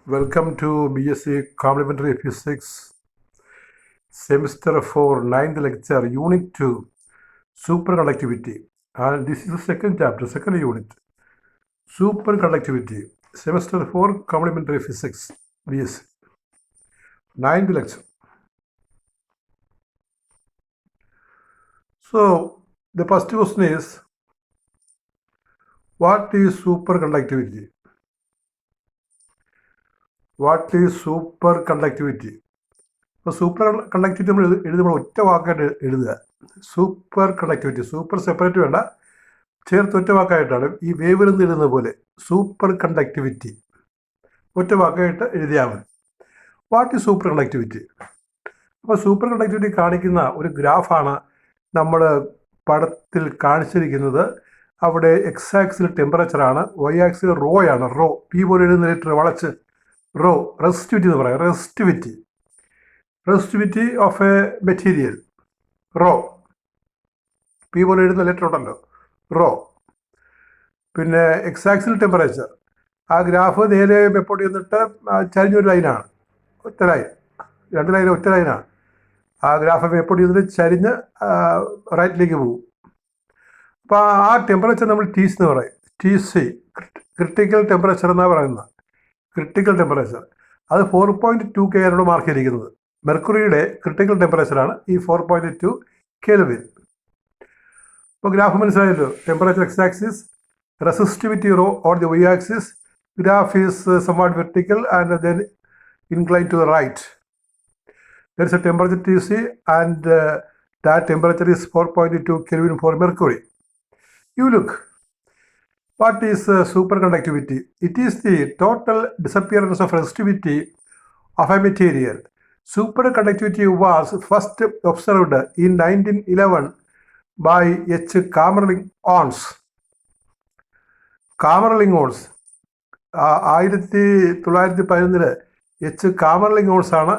Welcome to BSc Complementary Physics, Semester 4, 9th lecture, Unit 2, Superconductivity. And this is the second chapter, second unit, Superconductivity, Semester 4, Complementary Physics, BSc, 9th lecture. So, the first question is, what is superconductivity? What is superconductivity? അപ്പോൾ super conductivity നമ്മൾ എഴുതുമ്പോൾ ഒറ്റ വാക്കായിട്ട് എഴുതുക. Super conductivity, super separate വേണ്ട, ചേർത്ത് ഒറ്റ വാക്കായിട്ടാണ് ഈ വേവിൽ നിന്ന് എഴുതുന്ന പോലെ സൂപ്പർ കണ്ടക്ടിവിറ്റി ഒറ്റ വാക്കായിട്ട് എഴുതിയാൽ മതി. What is superconductivity? അപ്പോൾ സൂപ്പർ കണ്ടക്ടിവിറ്റി കാണിക്കുന്ന ഒരു ഗ്രാഫാണ് നമ്മൾ പടത്തിൽ കാണിച്ചിരിക്കുന്നത്. അവിടെ എക്സ് ആക്സിൽ ടെമ്പറേച്ചറാണ്, വൈ ആക്സിൽ റോ ആണ്. റോ പി പോലെ എഴുതുന്ന ലിറ്റർ വളച്ച് റോ, റെസിസ്റ്റിവിറ്റി എന്ന് പറയാം. Resistivity of a material, rho. P പോലെ എഴുതുന്ന ലെറ്റർ ഉണ്ടല്ലോ, റോ. പിന്നെ എക്സ് ആക്സിൽ ടെമ്പറേച്ചർ, ആ ഗ്രാഫ് നേരെ മെപ്പോട്ട് ചെന്നിട്ട് ചരിഞ്ഞൊരു ലൈനാണ്, ഒറ്റ ലൈൻ, രണ്ട് ലൈൻ ഒറ്റ ലൈനാണ്. ആ ഗ്രാഫ് മെപ്പോട്ട് ചെന്നിട്ട് ചരിഞ്ഞ് റൈറ്റിലേക്ക് പോകും. അപ്പോൾ ആ ടെമ്പറേച്ചർ നമ്മൾ ടി സി എന്ന് പറയും. ടി സി, ക്രിട്ടിക്കൽ ടെമ്പറേച്ചർ എന്നാണ് പറയുന്നത്. ക്രിട്ടിക്കൽ ടെമ്പറേച്ചർ അത് 4.2 K ആണ് മാർക്ക് ചെയ്തിരിക്കുന്നത്. മെർക്കുറിയുടെ ക്രിട്ടിക്കൽ ടെമ്പറേച്ചറാണ് ഈ 4.2 കെൽവിൻ. അപ്പോൾ ഗ്രാഫ് മനസ്സിലായല്ലോ. Temperature X axis, resistivity rho on the Y axis, graph is somewhat vertical and then inclined to the right. There is a temperature Tc and that temperature is 4.2 Kelvin for mercury. You look. What is superconductivity? It is the total disappearance of resistivity of a material. Superconductivity was first observed in 1911 by H. Kamerlingh-Onnes. Kamerlingh-Onnes 1911 H Kamerlingh-ons ആണ്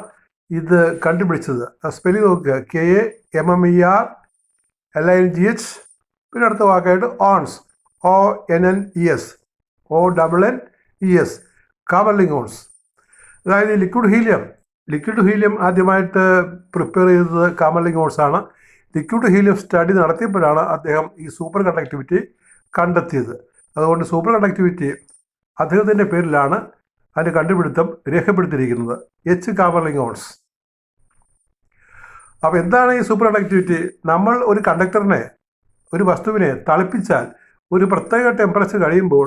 ഇത് കണ്ടുപിടിച്ചത്. Spelling നോക്കുക, KAMMERLINGH, പിന്നെ അടുത്ത വാക്കായിട്ട് ons, ONNES, ONNES, Kamerlingh-ons. അതായത് liquid helium ആദ്യമായിട്ട് prepare ചെയ്തത് Kamerlingh-ons ആണ്. ലിക്വിഡ് ഹീലിയം സ്റ്റഡി നടത്തിയപ്പോഴാണ് അദ്ദേഹം ഈ സൂപ്പർ കണ്ടക്ടിവിറ്റി കണ്ടെത്തിയത്. അതുകൊണ്ട് സൂപ്പർ കണ്ടക്ടിവിറ്റി അദ്ദേഹത്തിൻ്റെ പേരിലാണ് അതിൻ്റെ കണ്ടുപിടുത്തം രേഖപ്പെടുത്തിയിരിക്കുന്നത്, എച്ച് കാമർലിംഗ്-ഓൺസ്. അപ്പോൾ എന്താണ് ഈ സൂപ്പർ കണ്ടക്ടിവിറ്റി? നമ്മൾ ഒരു കണ്ടക്ടറിനെ, ഒരു വസ്തുവിനെ തളിപ്പിച്ചാൽ ഒരു പ്രത്യേക ടെമ്പറേച്ചർ കഴിയുമ്പോൾ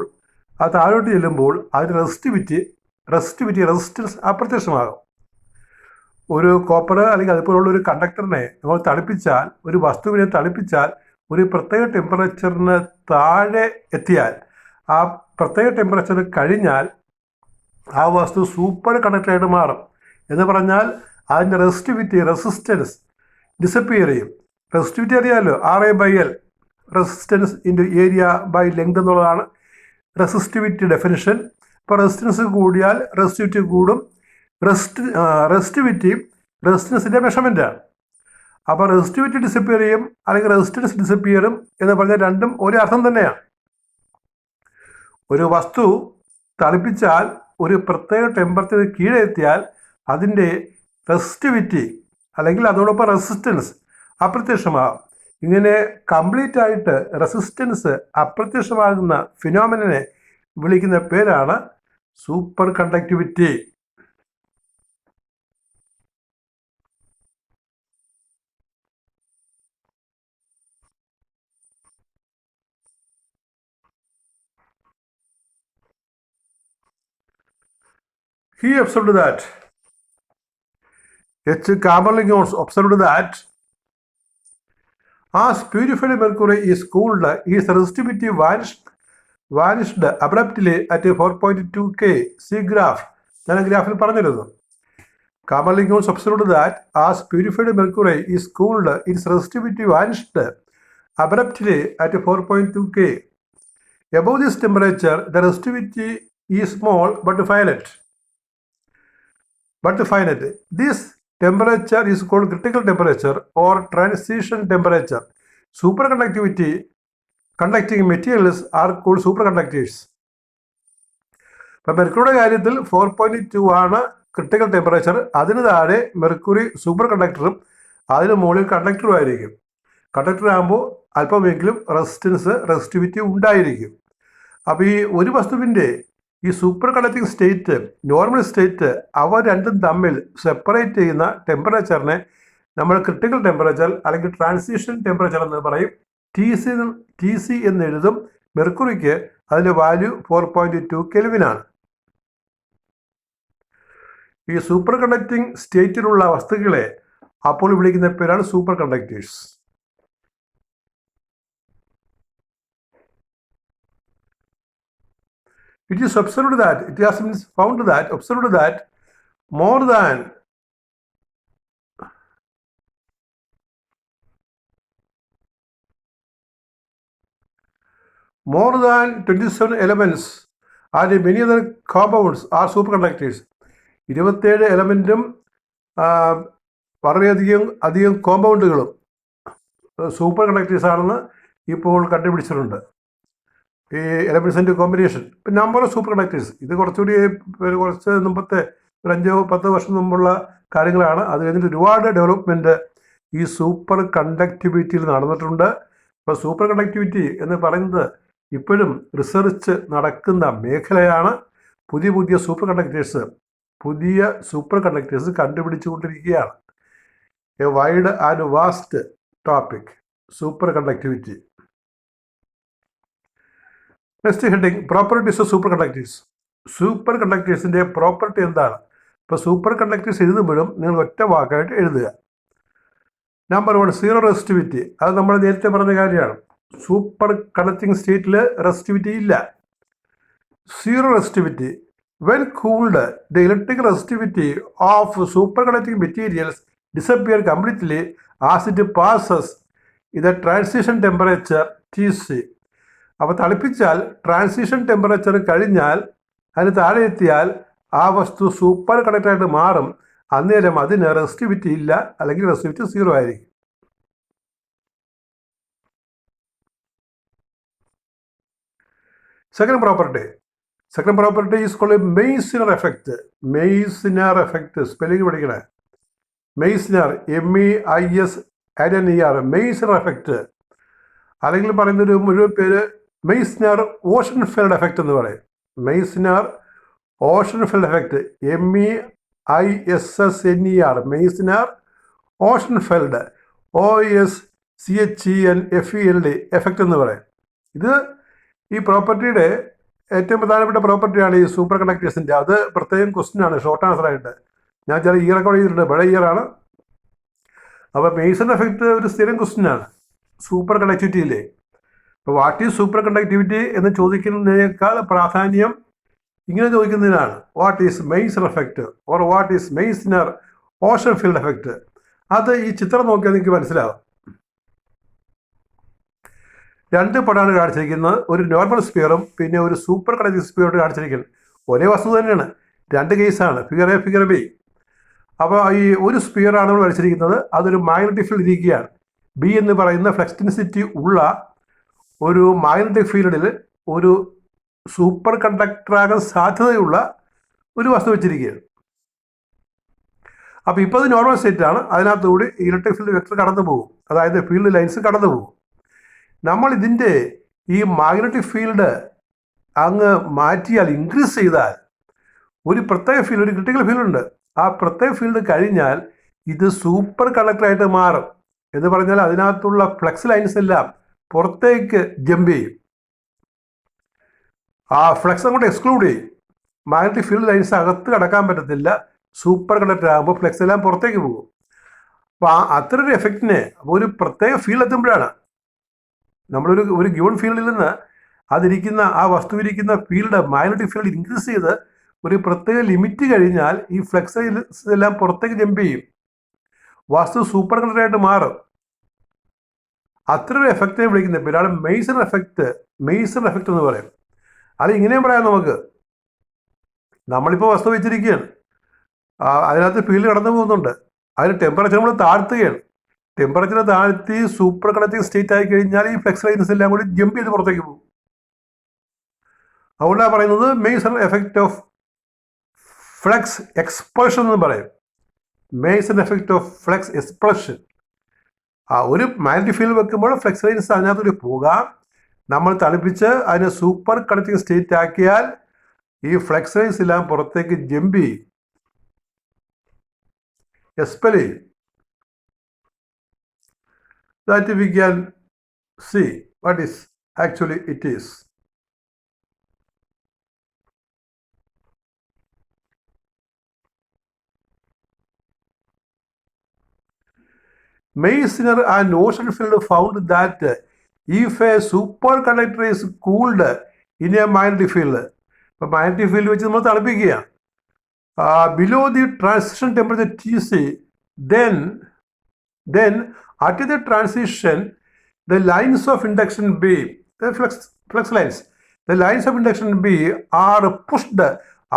അത് താഴോട്ട് ചെല്ലുമ്പോൾ അതിന് റെസിസ്റ്റൻസ് അപ്രത്യക്ഷമാകും. ഒരു കോപ്പർ അല്ലെങ്കിൽ അതുപോലുള്ള ഒരു കണ്ടക്ടറിനെ നമ്മൾ തളിപ്പിച്ചാൽ, ഒരു വസ്തുവിനെ തളിപ്പിച്ചാൽ ഒരു പ്രത്യേക ടെമ്പറേച്ചറിന് താഴെ എത്തിയാൽ, ആ പ്രത്യേക ടെമ്പറേച്ചർ കഴിഞ്ഞാൽ ആ വസ്തു സൂപ്പർ കണ്ടക്ടറായിട്ട് മാറും. എന്ന് പറഞ്ഞാൽ അതിൻ്റെ റെസിസ്റ്റൻസ് ഡിസപ്പിയർ ചെയ്യും. റെസിസ്റ്റിവിറ്റി അറിയാമല്ലോ, RA/L, resistance into area by length എന്നുള്ളതാണ് റെസിസ്റ്റിവിറ്റി ഡെഫിനിഷൻ. ഇപ്പോൾ റെസിസ്റ്റൻസ് കൂടിയാൽ റെസിസ്റ്റിവിറ്റി കൂടും. റെസിസ്റ്റൻസിൻ്റെ മെഷർമെൻറ്റാണ്. അപ്പോൾ റെസിസ്റ്റിവിറ്റി ഡിസപ്പിയർ ചെയ്യും അല്ലെങ്കിൽ റെസിസ്റ്റൻസ് ഡിസപ്പിയറും എന്ന് പറഞ്ഞാൽ രണ്ടും ഒരേ അർത്ഥം തന്നെയാണ്. ഒരു വസ്തു തളിപ്പിച്ചാൽ ഒരു പ്രത്യേക ടെമ്പറേച്ചർ കീഴെ എത്തിയാൽ അതിൻ്റെ റെസിസ്റ്റിവിറ്റി അല്ലെങ്കിൽ അതോടൊപ്പം റെസിസ്റ്റൻസ് അപ്രത്യക്ഷമാകും. ഇങ്ങനെ കംപ്ലീറ്റ് ആയിട്ട് റെസിസ്റ്റൻസ് അപ്രത്യക്ഷമാകുന്ന ഫിനോമിനനെ വിളിക്കുന്ന പേരാണ് super conductivity. He observed that H. Kamerlingh-Onnes observed that as purified mercury is cooled, its resistivity vanished abruptly at 4.2 K. See graph. ഞാൻ ഗ്രാഫിൽ പറഞ്ഞിരുന്നു. Kamerlingh-Onnes observed that as purified mercury is cooled, its resistivity vanished abruptly at 4.2 K. Above this temperature, the resistivity is small but finite. This temperature is called critical temperature or transition temperature. Conducting materials are called superconductors. ഇപ്പം മെർക്കുറിയുടെ കാര്യത്തിൽ 4.2 ആണ് critical temperature. അതിന് താഴെ mercury super കണ്ടക്ടറും അതിന് മുകളിൽ കണ്ടക്ടറും ആയിരിക്കും. Conductor ആകുമ്പോൾ അല്പമെങ്കിലും റെസിസ്റ്റിവിറ്റി ഉണ്ടായിരിക്കും. അപ്പോൾ ഈ ഒരു വസ്തുവിൻ്റെ ഈ super conducting state, normal state, അവ രണ്ടും തമ്മിൽ സെപ്പറേറ്റ് ചെയ്യുന്ന ടെമ്പറേച്ചറിനെ നമ്മൾ ക്രിട്ടിക്കൽ ടെമ്പറേച്ചർ അല്ലെങ്കിൽ ട്രാൻസിഷൻ ടെമ്പറേച്ചർ എന്ന് പറയും. ടി സി എന്ന് എഴുതും. മെർക്കുറിക്ക് അതിൻ്റെ വാല്യൂ 4.2 കെൽവിനാണ്. ഈ സൂപ്പർ കണ്ടക്ടിങ് സ്റ്റേറ്റിലുള്ള വസ്തുക്കളെ അപ്പോൾ വിളിക്കുന്ന പേരാണ് super conductors. It is observed that, it has been found that, observed that more than 27 elements and many other compounds are superconductors. 27 എലമെൻറ്റും വളരെയധികം കോമ്പൗണ്ടുകളും സൂപ്പർ കണ്ടക്ടേഴ്സ് ആണെന്ന് ഇപ്പോൾ കണ്ടുപിടിച്ചിട്ടുണ്ട്. ഈ എലമെൻസിൻ്റെ combination, number of superconductors, ഇത് കുറച്ച് മുമ്പത്തെ ഒരു 5-10 വർഷം മുമ്പുള്ള കാര്യങ്ങളാണ്. അത് കഴിഞ്ഞിട്ട് ഒരുപാട് ഡെവലപ്മെൻറ്റ് ഈ സൂപ്പർ കണ്ടക്ടിവിറ്റിയിൽ നടന്നിട്ടുണ്ട്. ഇപ്പോൾ സൂപ്പർ കണ്ടക്ടിവിറ്റി എന്ന് പറയുന്നത് ഇപ്പോഴും റിസർച്ച് നടക്കുന്ന മേഖലയാണ്. പുതിയ സൂപ്പർ കണ്ടക്ടേഴ്സ് കണ്ടുപിടിച്ചുകൊണ്ടിരിക്കുകയാണ്. A wide and vast topic, superconductivity. Next heading, properties of superconductors. സൂപ്പർ കണ്ടക്ടേഴ്സിൻ്റെ പ്രോപ്പർട്ടി എന്താണ്? ഇപ്പോൾ സൂപ്പർ കണ്ടക്ടേഴ്സ് എഴുതുമ്പോഴും നിങ്ങൾ ഒറ്റ വാക്കായിട്ട് എഴുതുക. Number 1, zero resistivity. അത് നമ്മൾ നേരത്തെ പറഞ്ഞ കാര്യമാണ്. സൂപ്പർ കണ്ടക്ടിങ് സ്റ്റേറ്റിൽ റെസിസ്റ്റിവിറ്റി ഇല്ല. Zero resistivity. When cooled the electrical resistivity of superconducting materials disappear completely as it passes its transition temperature TC. അപ്പോൾ തണുപ്പിച്ചാൽ ട്രാൻസിഷൻ ടെമ്പറേച്ചർ കഴിഞ്ഞാൽ അതിന് താഴെ എത്തിയാൽ ആ വസ്തു സൂപ്പർ കണ്ടക്ടറായിട്ട് മാറും. അന്നേരം അതിന് റെസിസ്റ്റിവിറ്റി ഇല്ല, അല്ലെങ്കിൽ റെസിസ്റ്റിവിറ്റി 0 ആയിരിക്കും. Second property is called Meissner effect. Meissner effect spelling പഠിക്കണേ. Meissner, MEISNER, Meissner effect. അല്ലെങ്കിൽ പറയുന്നൊരു മുഴുവൻ പേര് മെയ്സിനർ ഓഷൻഫെൽഡ് എഫക്റ്റ് എന്ന് പറയും. Meissner Ochsenfeld effect, MEISSNER, Meissner Ochsenfeld, OSCHENFELD effect എന്ന് പറയും. ഇത് ഈ പ്രോപ്പർട്ടിയുടെ ഏറ്റവും പ്രധാനപ്പെട്ട പ്രോപ്പർട്ടിയാണ് ഈ സൂപ്പർ കണ്ടക്ടേഴ്സിൻ്റെ. അത് പ്രത്യേകം ക്വസ്റ്റ്യനാണ്, ഷോർട്ട് ആൻസർ ആയിട്ട്. ഞാൻ ചില ഇയറൊക്കെ ചെയ്തിട്ടുണ്ട്, പഴയ ഇയറാണ്. അപ്പോൾ മെയ്സൺ എഫക്റ്റ് ഒരു സ്ഥിരം ക്വസ്റ്റ്യനാണ് സൂപ്പർ കണ്ടക്ടിവിറ്റിയിലെ. ഇപ്പോൾ വാട്ട് ഈസ് സൂപ്പർ കണ്ടക്ടിവിറ്റി എന്ന് ചോദിക്കുന്നതിനേക്കാൾ പ്രാധാന്യം ഇങ്ങനെ ചോദിക്കുന്നതിനാണ്. What is Meissner effect or what is Meissner Ochsenfeld effect. അത് ഈ ചിത്രം നോക്കിയാൽ നിങ്ങൾക്ക് മനസ്സിലാവും. 2 പടമാണ് കാണിച്ചിരിക്കുന്നത്. ഒരു നോർമൽ സ്പിയറും പിന്നെ ഒരു സൂപ്പർ കണ്ടക്ടിങ് സ്പിയറും കാണിച്ചിരിക്കുന്നത്. ഒരേ വസ്തു തന്നെയാണ്, 2 കേസാണ്, ഫിഗർ എ ഫിഗർ ബി. അപ്പോൾ ഈ ഒരു സ്പിയറാണ് നമ്മൾ വരച്ചിരിക്കുന്നത്. അതൊരു മാഗ്നറ്റിക് ഫീൽഡ് ഇരിക്കുകയാണ്. B എന്ന് പറയുന്ന ഫ്ലക്സ് ഡെൻസിറ്റി ഉള്ള ഒരു മാഗ്നറ്റിക് ഫീൽഡിൽ ഒരു സൂപ്പർ കണ്ടക്ടറാകാൻ സാധ്യതയുള്ള ഒരു വസ്തു വെച്ചിരിക്കുകയാണ്. അപ്പോൾ ഇപ്പോൾ അത് നോർമൽ സ്റ്റേറ്റാണ്. അതിനകത്തുകൂടി ഇലക്ട്രിക് ഫീൽഡ് വെക്ടർ കടന്നു പോകും, അതായത് ഫീൽഡ് ലൈൻസ് കടന്നു പോകും. നമ്മൾ ഇതിൻ്റെ ഈ മാഗ്നറ്റിക് ഫീൽഡ് അങ്ങ് മാറ്റിയാൽ, ഇൻക്രീസ് ചെയ്താൽ, ഒരു പ്രത്യേക ഫീൽഡ്, ഒരു ക്രിട്ടിക്കൽ ഫീൽഡ് ഉണ്ട്. ആ പ്രത്യേക ഫീൽഡ് കഴിഞ്ഞാൽ ഇത് സൂപ്പർ കണ്ടക്ടറായിട്ട് മാറും. എന്ന് പറഞ്ഞാൽ അതിനകത്തുള്ള ഫ്ലക്സ് ലൈൻസ് എല്ലാം പുറത്തേക്ക് ജമ്പ് ചെയ്യും. ആ ഫ്ലക്സ് അങ്ങോട്ട് എക്സ്ക്ലൂഡ് ചെയ്യും. മാഗ്നറ്റിക് ഫീൽഡ് ലൈൻസ് അകത്ത് കടക്കാൻ പറ്റത്തില്ല. സൂപ്പർ കണ്ടക്ടർ ആകുമ്പോൾ ഫ്ലക്സ് എല്ലാം പുറത്തേക്ക് പോകും. അപ്പോൾ അത്ര ഒരു എഫക്റ്റിനെ ഒരു പ്രത്യേക ഫീൽഡ് എത്തുമ്പോഴാണ് നമ്മളൊരു ഗിവൺ ഫീൽഡിൽ നിന്ന് അതിരിക്കുന്ന ആ വസ്തു ഇരിക്കുന്ന ഫീൽഡ്, മാഗ്നറ്റിക് ഫീൽഡ് ഇൻക്രീസ് ചെയ്ത് ഒരു പ്രത്യേക ലിമിറ്റ് കഴിഞ്ഞാൽ ഈ ഫ്ലക്സ് എല്ലാം പുറത്തേക്ക് ജമ്പ് ചെയ്യും. വസ്തു സൂപ്പർ കണ്ടക്ടറായിട്ട് മാറും. അത്രയൊരു എഫക്റ്റിനെ വിളിക്കുന്ന പേരാണ് മെയ്സൺ എഫക്റ്റ് എന്ന് പറയും. അത് ഇങ്ങനെയും പറയാം നമുക്ക്. നമ്മളിപ്പോൾ വസ്തു വെച്ചിരിക്കുകയാണ്, അതിനകത്ത് ഫീൽഡ് കടന്നു പോകുന്നുണ്ട്. അതിന് ടെമ്പറേച്ചർ നമ്മൾ താഴ്ത്തുകയാണ്. ടെമ്പറേച്ചർ താഴ്ത്തി സൂപ്പർ കണ്ടക്ടിങ് സ്റ്റേറ്റ് ആയി കഴിഞ്ഞാൽ ഈ ഫ്ലക്സ് ലൈൻസ് എല്ലാം കൂടി ജമ്പ് ചെയ്ത് പുറത്തേക്ക് പോകും. അതുകൊണ്ടാണ് പറയുന്നത് Mason effect of flux expulsion എന്ന് പറയും. Mason effect of flux expulsion. ഒരു മാഗ്നറ്റിക് ഫീൽഡ് വെക്കുമ്പോൾ ഫ്ലക്സ് ലൈൻസ് അതിനകത്തൂടെ പോകാം. നമ്മൾ തണുപ്പിച്ച് അതിനെ സൂപ്പർ കണ്ടക്ടിങ് സ്റ്റേറ്റ് ആക്കിയാൽ ഈ ഫ്ലക്സ് ലൈൻസ് എല്ലാം പുറത്തേക്ക് ജമ്പ് ചെയ്യും, എക്സ്പെൽ ചെയ്യും. That we can see what is actually it is. Meissner and Nordenfeld found that if a superconductor is cooled in a magnetic field, ഇപ്പോൾ മാഗ്നറ്റിക് ഫീൽഡ് വെച്ച് നമ്മൾ തണുപ്പിക്കുക, below the transition temperature TC, then at the transition the lines of induction B, the flux lines, the lines of induction B are pushed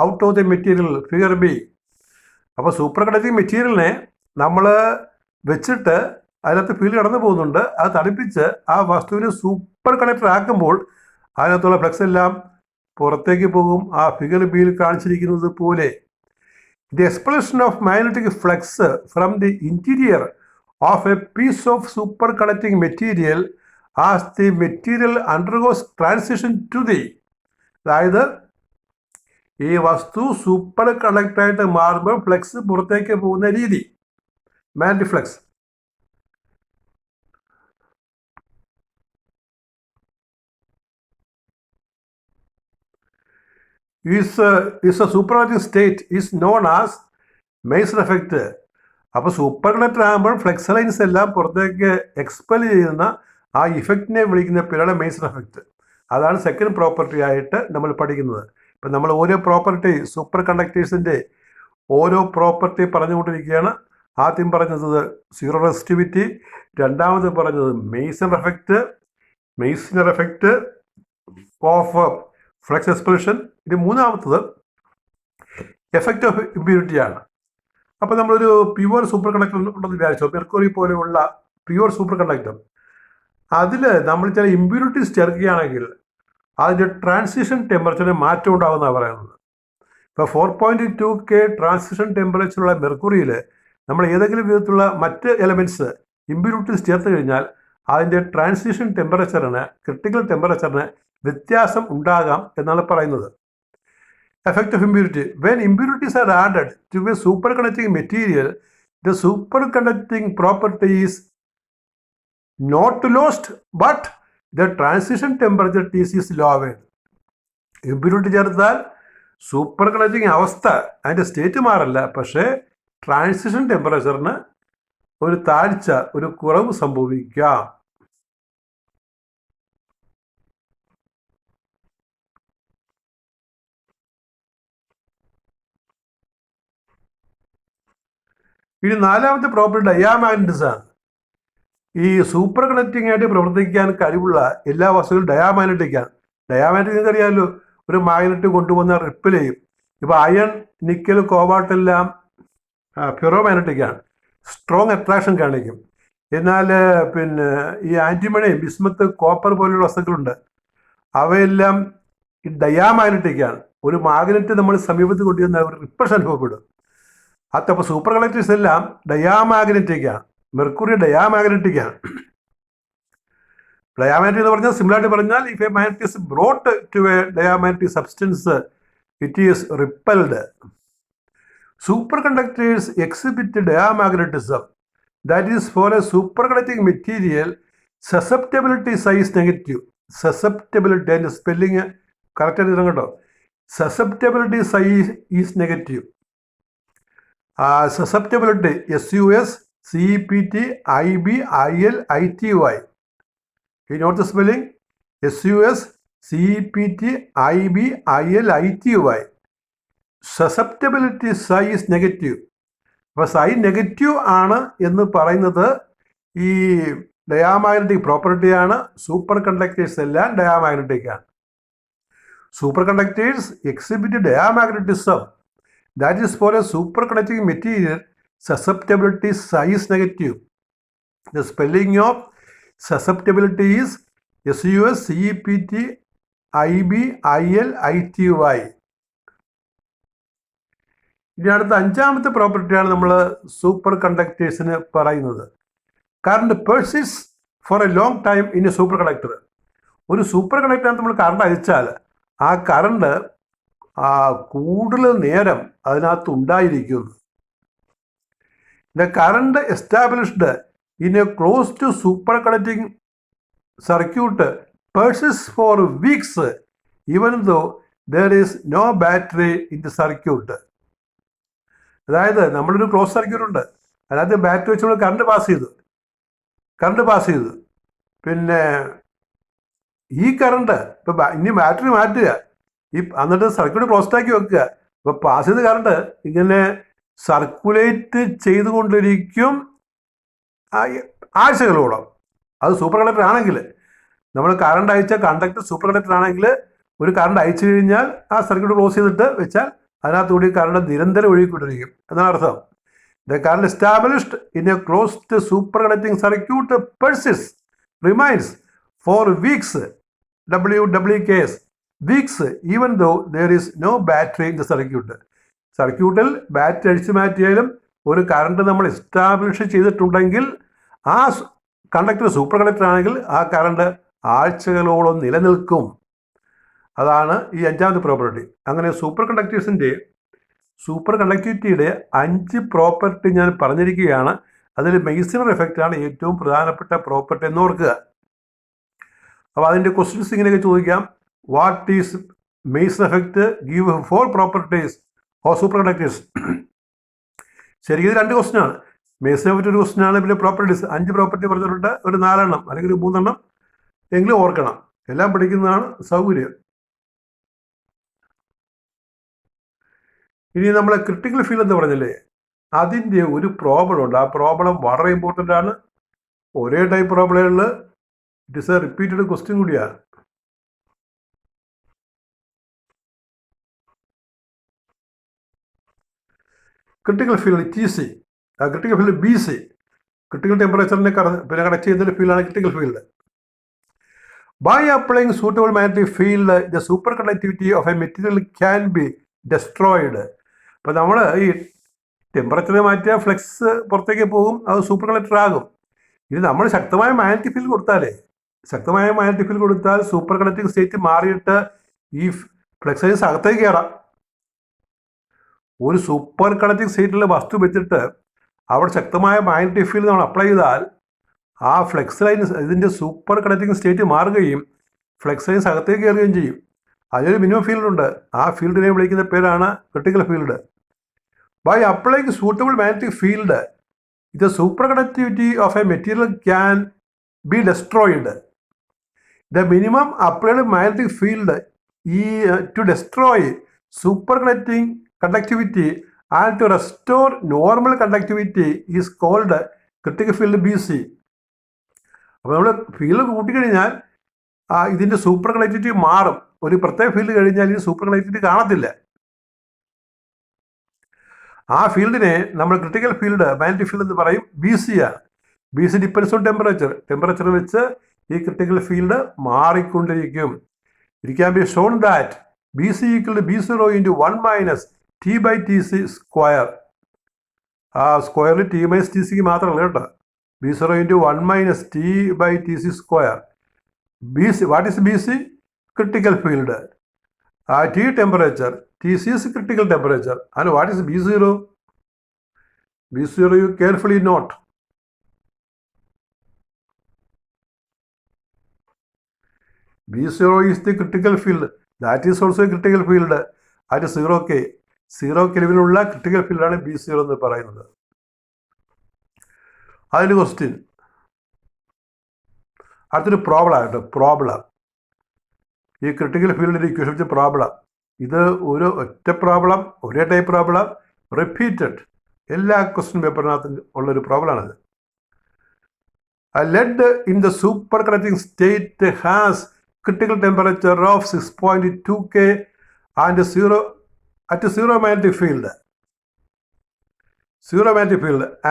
out of the material, figure B. അപ്പോൾ super conducting മെറ്റീരിയലിനെ നമ്മൾ വെച്ചിട്ട് അതിനകത്ത് field കടന്നു പോകുന്നുണ്ട്. അത് തണുപ്പിച്ച് ആ വസ്തുവിനെ സൂപ്പർ കണ്ടക്ടർ ആക്കുമ്പോൾ അതിനകത്തുള്ള ഫ്ലക്സ് എല്ലാം പുറത്തേക്ക് പോകും, ആ ഫിഗർ ബിയിൽ കാണിച്ചിരിക്കുന്നത് പോലെ. The expulsion of magnetic flux from the interior of a piece of superconducting material as the material undergoes transition to the, അതായത് ഈ വസ്തു സൂപ്പർ കണ്ടക്ടറായിട്ട് മാറുമ്പോൾ ഫ്ലക്സ് പുറത്തേക്ക് പോകുന്ന രീതി, magnetic flux. is a superconducting state is known as Meissner effect. അപ്പോൾ super conductor ആകുമ്പോൾ flux lines എല്ലാം പുറത്തേക്ക് എക്സ്പെൽ ചെയ്യുന്ന ആ ഇഫക്റ്റിനെ വിളിക്കുന്ന പേരാണ് മെയ്സൺ എഫക്റ്റ്. അതാണ് സെക്കൻഡ് പ്രോപ്പർട്ടി ആയിട്ട് നമ്മൾ പഠിക്കുന്നത്. ഇപ്പം നമ്മൾ ഓരോ പ്രോപ്പർട്ടി സൂപ്പർ കണ്ടക്ടേഴ്സിൻ്റെ ഓരോ പ്രോപ്പർട്ടി പറഞ്ഞുകൊണ്ടിരിക്കുകയാണ്. ആദ്യം പറഞ്ഞത് സീറോ റെസിസ്റ്റിവിറ്റി, രണ്ടാമത് പറഞ്ഞത് Mason effect of flux expulsion, ഇനി മൂന്നാമത്തത് എഫക്റ്റ് ഓഫ് ഇമ്പ്യൂരിറ്റിയാണ്. അപ്പോൾ നമ്മളൊരു പ്യുവർ സൂപ്പർ കണ്ടക്ടർ ഉണ്ടെന്ന് വിചാരിച്ചോ, മെർക്കുറി പോലെയുള്ള പ്യുവർ സൂപ്പർ കണ്ടക്ടർ, അതിൽ നമ്മൾ ചില ഇമ്പ്യൂരിറ്റീസ് ചേർക്കുകയാണെങ്കിൽ അതിൻ്റെ ട്രാൻസിഷൻ ടെമ്പറേച്ചറിന് മാറ്റം ഉണ്ടാകുമെന്നാണ് പറയുന്നത്. ഇപ്പോൾ 4.2 K ട്രാൻസിഷൻ ടെമ്പറേച്ചറുള്ള മെർക്കുറിയിൽ നമ്മൾ ഏതെങ്കിലും വിധത്തിലുള്ള മറ്റ് എലമെൻറ്റ്സ് ഇമ്പ്യൂരിറ്റീസ് ചേർത്ത് കഴിഞ്ഞാൽ അതിൻ്റെ ട്രാൻസിഷൻ ടെമ്പറേച്ചറിന്, ക്രിട്ടിക്കൽ ടെമ്പറേച്ചറിന് വ്യത്യാസം ഉണ്ടാകാം എന്നാണ് പറയുന്നത്. Effect of impurity. When impurities are added to a superconducting material, the superconducting property is not lost but the transition temperature TC is lowered. Impurity ചേർത്താൽ superconducting അവസ്ഥ, അതിൻ്റെ state മാറല്ല, പക്ഷേ transition ടെമ്പറേച്ചറിന് ഒരു താഴ്ച, ഒരു കുറവ് സംഭവിക്കാം. ഇനി നാലാമത്തെ പ്രോപ്പർട്ടി ഡയാമാഗ്നറ്റിസം ആണ്. ഈ സൂപ്പർ കണ്ടക്ടിങ് ആയിട്ട് പ്രവർത്തിക്കാൻ കഴിവുള്ള എല്ലാ വസ്തുക്കളും ഡയാമാഗ്നറ്റിക്കാണ്. ഡയാമാഗ്നറ്റിക് നിങ്ങൾക്ക് അറിയാമല്ലോ, ഒരു മാഗ്നറ്റ് കൊണ്ടുവന്ന റിപ്പിൽ ചെയ്യും. ഇപ്പോൾ അയൺ, നിക്കൽ, കോബാൾട്ട് എല്ലാം ഫെറോമാഗ്നറ്റിക്കാണ്, സ്ട്രോങ് അട്രാക്ഷൻ കാണിക്കും. എന്നാൽ പിന്നെ ഈ ആൻറ്റിമണി, ബിസ്മത്ത്, കോപ്പർ പോലുള്ള വസ്തുക്കളുണ്ട്, അവയെല്ലാം ഈ ഡയാമാഗ്നറ്റിക്കാണ്. ഒരു മാഗ്നറ്റ് നമ്മൾ സമീപത്ത് കൊണ്ടുവന്ന ഒരു റിപ്പൾഷൻ അനുഭവപ്പെടും. അപ്പോൾ സൂപ്പർ കണ്ടക്ടേഴ്സ് എല്ലാം ഡയാമാഗ്നറ്റിക്കാണ്. മെർക്കുറി ഡയാമാഗ്നറ്റിക്കാണ്. ഡയാമാഗ്നറ്റിക് എന്ന് പറഞ്ഞാൽ സിമിലായിട്ട് പറഞ്ഞാൽ if a magnet is brought to a diamagnetic substance it is repelled. Superconductors exhibit diamagnetism. That is for a superconducting material susceptibility size negative. Susceptibility, അതിൻ്റെ spelling കറക്റ്റായിട്ട് ഇടാം കേട്ടോ. Susceptibility size is negative. Susceptibility SUSCEPT IB IL ITY. You note the spelling? SUSCEPT IB IL ITY. Susceptibility size negative. അപ്പോൾ സൈ negative ആണ് എന്ന് പറയുന്നത് ഈ diamagnetic പ്രോപ്പർട്ടിയാണ്. സൂപ്പർ കണ്ടക്ടേഴ്സ് എല്ലാം ഡയാമാഗ്നറ്റിക്കാണ്. Superconductors exhibit diamagnetism. That is for a superconducting material susceptibility size negative. The spelling of susceptibility is SUSCEPT IB, IL, ITY. ഇനി അടുത്ത അഞ്ചാമത്തെ പ്രോപ്പർട്ടിയാണ് നമ്മൾ സൂപ്പർ കണ്ടക്ടേഴ്സിന് പറയുന്നത്. Current persist for a long time in a superconductor. ഒരു സൂപ്പർ കണ്ടക്ടറിനകത്ത് നമ്മൾ കറണ്ട് അയച്ചാൽ ആ കറണ്ട് കൂടുതൽ നേരം അതിനകത്ത് ഉണ്ടായിരിക്കുന്നു. The current established in a close to superconducting circuit persist for weeks even though there is no battery in the circuit. അതായത് നമ്മളൊരു ക്ലോസ് സർക്യൂട്ട് ഉണ്ട്, അതിനകത്ത് ബാറ്ററി വെച്ച് നമ്മൾ കറണ്ട് പാസ് ചെയ്തു. പിന്നെ ഈ കറണ്ട് ഇപ്പം ഇനി ബാറ്ററി മാറ്റുക, എന്നിട്ട് സർക്യൂട്ട് ക്ലോസ്ഡ് ആക്കി വെക്കുക. ഇപ്പോൾ പാസ് ചെയ്ത കറണ്ട് ഇങ്ങനെ സർക്കുലേറ്റ് ചെയ്തുകൊണ്ടിരിക്കും ആഴ്ചകളോളം. അത് സൂപ്പർ കണ്ടക്ടർ ആണെങ്കിൽ, നമ്മൾ കറണ്ട് അയച്ച കണ്ടക്ടർ സൂപ്പർ കണ്ടക്ടർ ആണെങ്കിൽ ഒരു കറണ്ട് അയച്ചു കഴിഞ്ഞാൽ ആ സർക്യൂട്ട് ക്ലോസ് ചെയ്തിട്ട് വെച്ചാൽ അതിനകത്തുകൂടി കറണ്ട് നിരന്തരം ഒഴുകിക്കൊണ്ടിരിക്കും എന്നാണ് അർത്ഥം. The current established in a closed superconducting circuit persist remains for weeks, WKS, weeks even though there is no battery in the circuit. സർക്യൂട്ടിൽ ബാറ്ററി അടിച്ചു മാറ്റിയാലും ഒരു കറണ്ട് നമ്മൾ എസ്റ്റാബ്ലിഷ് ചെയ്തിട്ടുണ്ടെങ്കിൽ ആ കണ്ടക്ടർ സൂപ്പർ കണ്ടക്ടർ ആണെങ്കിൽ ആ കറണ്ട് ആഴ്ചകളോളം നിലനിൽക്കും. അതാണ് ഈ അഞ്ചാമത്തെ പ്രോപ്പർട്ടി. അങ്ങനെ സൂപ്പർ കണ്ടക്ടിവിറ്റിയുടെ 5 പ്രോപ്പർട്ടി ഞാൻ പറഞ്ഞിരിക്കുകയാണ്. അതിൽ മെയ്സണർ എഫക്റ്റാണ് ഏറ്റവും പ്രധാനപ്പെട്ട പ്രോപ്പർട്ടി എന്ന് ഓർക്കുക. അപ്പോൾ അതിൻ്റെ ക്വസ്റ്റ്യൻസ് ഇങ്ങനെയൊക്കെ ചോദിക്കാം. What is Meissner effect? Give 4 properties of super conductors. ശരിക്കും ഇത് 2 ക്വസ്റ്റ്യൻ ആണ്. മെയ്സൺ എഫക്റ്റ് ഒരു ക്വസ്റ്റ്യൻ ആണ്, പിന്നെ പ്രോപ്പർട്ടീസ് 5 പ്രോപ്പർട്ടി പറഞ്ഞിട്ടുണ്ട്. ഒരു 4 എണ്ണം അല്ലെങ്കിൽ ഒരു 3 എണ്ണം എങ്കിലും ഓർക്കണം. എല്ലാം പഠിക്കുന്നതാണ് സൗകര്യം. ഇനി നമ്മളെ ക്രിട്ടിക്കൽ ഫീൽഡ് എന്ന് പറഞ്ഞില്ലേ, അതിൻ്റെ ഒരു പ്രോബ്ലം ഉണ്ട്. ആ പ്രോബ്ലം വളരെ ഇമ്പോർട്ടൻ്റ് ആണ്. ഒരേ ടൈപ്പ് പ്രോബ്ലങ്ങളിൽ it is a repeated question കൂടിയാണ്. Critical field TC, critical field BC, critical ടെമ്പറേച്ചറിനെ പിന്നെ കണക്ട് ചെയ്യുന്ന ഫീൽഡാണ് critical field. By applying suitable magnetic field the superconductivity of a material can be destroyed. അപ്പോൾ നമ്മൾ ഈ ടെമ്പറേച്ചർ മാറ്റിയാൽ ഫ്ലെക്സ് പുറത്തേക്ക് പോകും, അത് സൂപ്പർ കണ്ടക്ടർ ആകും. ഇത് നമ്മൾ ശക്തമായ മാഗ്നറ്റിക് ഫീൽഡ് കൊടുത്താൽ സൂപ്പർ കണ്ടക്ടിങ് സ്റ്റേറ്റ് മാറിയിട്ട് ഈ ഫ്ലെക്സ് അകത്തേക്ക് കയറാം. ഒരു സൂപ്പർ കണ്ടക്ടിങ് സ്റ്റേറ്റിലെ വസ്തു വെച്ചിട്ട് അവിടെ ശക്തമായ മാഗ്നറ്റിക് ഫീൽഡ് നമ്മൾ അപ്ലൈ ചെയ്താൽ ആ ഫ്ലെക്സ് ലൈൻ ഇതിൻ്റെ സൂപ്പർ കണ്ടക്ടിങ് സ്റ്റേറ്റ് മാറുകയും ഫ്ലെക്സ് ലൈൻസ് അകത്തേക്ക് കയറുകയും ചെയ്യും. അതിനൊരു മിനിമം ഫീൽഡ് ഉണ്ട്. ആ ഫീൽഡിനെ വിളിക്കുന്ന പേരാണ് critical field. By applying suitable magnetic field the superconductivity of a material can be destroyed. The minimum applied magnetic field to destroy superconductivity and to restore normal conductivity is called critical field BC. അപ്പോൾ നമ്മൾ field കൂട്ടിക്കഴിഞ്ഞാൽ ഇതിൻ്റെ super conductivity മാറും. ഒരു പ്രത്യേക field കഴിഞ്ഞാൽ ഈ super conductivity കാണത്തില്ല. ആ ഫീൽഡിനെ നമ്മൾ ക്രിട്ടിക്കൽ ഫീൽഡ് മാഗ്നറ്റിക് ഫീൽഡ് എന്ന് പറയും. BC ആണ്. BC ഡിപ്പെൻഡ്സ് ഓൺ ടെമ്പറേച്ചർ വെച്ച് ഈ ക്രിട്ടിക്കൽ ഫീൽഡ് മാറിക്കൊണ്ടിരിക്കും. It can be shown that BC equal to B0 into 1 minus T/TC square. ആ സ്ക്വയറിൽ T/TC മാത്രമല്ല കേട്ടോ. B0 into 1 minus T/TC square. BC, what is BC? Critical field. T temperature, TC is critical temperature. And what is B0? B0 you carefully note. B0 is the critical field. That is also a critical field at 0K. 0 Kelvin critical field ആണ് B0 എന്ന് പറയുന്നത്. അതിൻ്റെ question അടുത്തൊരു problem ആയിട്ട് ഈ critical ഫീൽഡിൻ്റെ equation വെച്ച problem. ഇത് ഒരു ഒറ്റ പ്രോബ്ലം, ഒരേ ടൈപ്പ് പ്രോബ്ലം, റിപ്പീറ്റഡ് എല്ലാ ക്വസ്റ്റ്യൻ പേപ്പറിനകത്തും ഉള്ളൊരു പ്രോബ്ലമാണിത്. Lead in the superconducting state has critical temperature of 6.2 K and 0 at 0 magnetic field.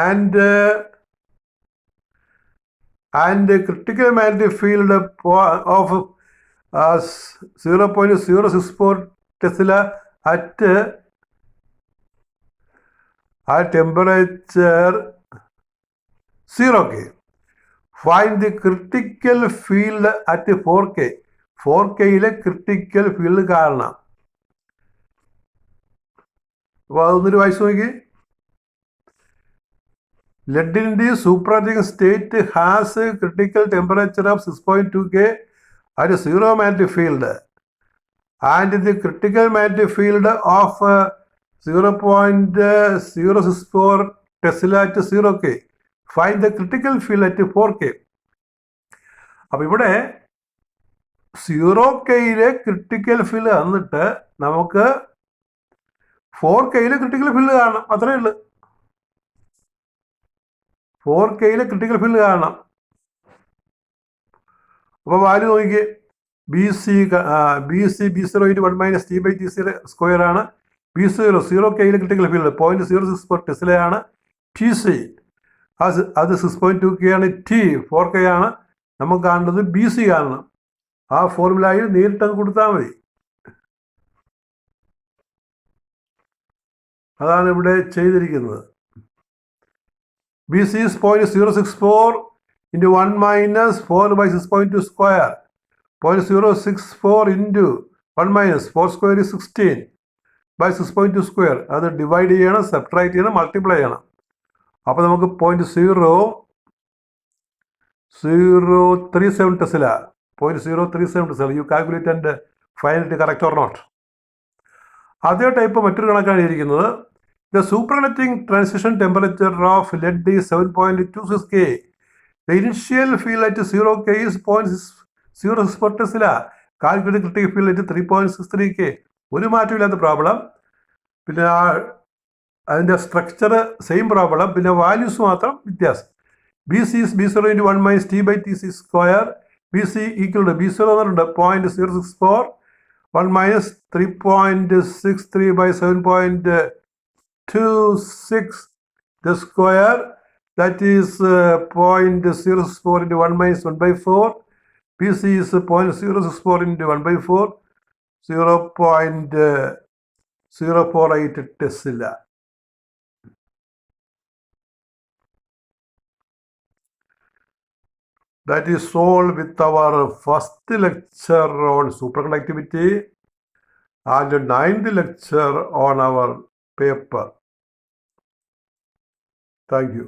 And critical magnetic field of 0.064 Tesla at temperature 0K. Find the critical field at 4K. 4Kയിലെ critical field കാരണം. അപ്പോൾ അതൊന്നൊരു വായിച്ചു നോക്കി. Lead in the superheating state has a critical temperature of 6.2K at zero magnetic field, and the critical magnetic field of 0.064 Tesla at 0K. Find the critical field at 4K. അപ്പോൾ ഇവിടെ 0Kയിലെ critical field തന്നിട്ട് നമുക്ക് 4Kയിലെ critical field കാണണം. അത്രയേ ഉള്ളൂ. 4Kയിലെ critical field കാണണം. അപ്പോൾ value നോക്കിക്കേ. BC B0 × 1 - T/T സ്ക്വയർ ആണ്. B0 0Kയിലെ ക്രിട്ടിക്കൽ ഫീൽഡ് 0.064 ടെസ്ലയാണ്. TC അത് 6.2K ആണ്. T 4K ആണ്. നമുക്ക് കാണേണ്ടത് BC കാണണം. ആ ഫോർമുലയിൽ നേരിട്ടങ്ങ് കൊടുത്താൽ മതി. അതാണ് ഇവിടെ ചെയ്തിരിക്കുന്നത്. BC is 0.064 × 1 - 4/6.2 square. 0.064 × 1 - 4 square is 16/6.2 square. അത് ഡിവൈഡ് ചെയ്യണം, സബ്ട്രാക്ട് ചെയ്യണം, മൾട്ടിപ്ലൈ ചെയ്യണം. അപ്പോൾ നമുക്ക് 0.037 tesla. 0.037 tesla. You calculate and find it correct or not. അതേ ടൈപ്പ് മറ്റൊരു കണക്കാണ് ഇരിക്കുന്നത്. The superheating transition temperature of lead is 7.26 K. The initial field at 0K is 0.064 Tesla. Calculated critical field at 3.63 K. ഒരു മാറ്റമില്ലാത്ത problem. പിന്നെ അതിൻ്റെ structure same problem. പിന്നെ values മാത്രം വ്യത്യാസം. BC is B0 × 1 - T/T square. BC equal to B0 എന്നുണ്ട് 0.064 1 - 3.63/7.26 the square, that is 0.064 × 1 - 1/4. BC is 0.064 × 1/4, 0.048 Tesla. That is solved with our first lecture on superconductivity and 9th lecture on our paper. Thank you.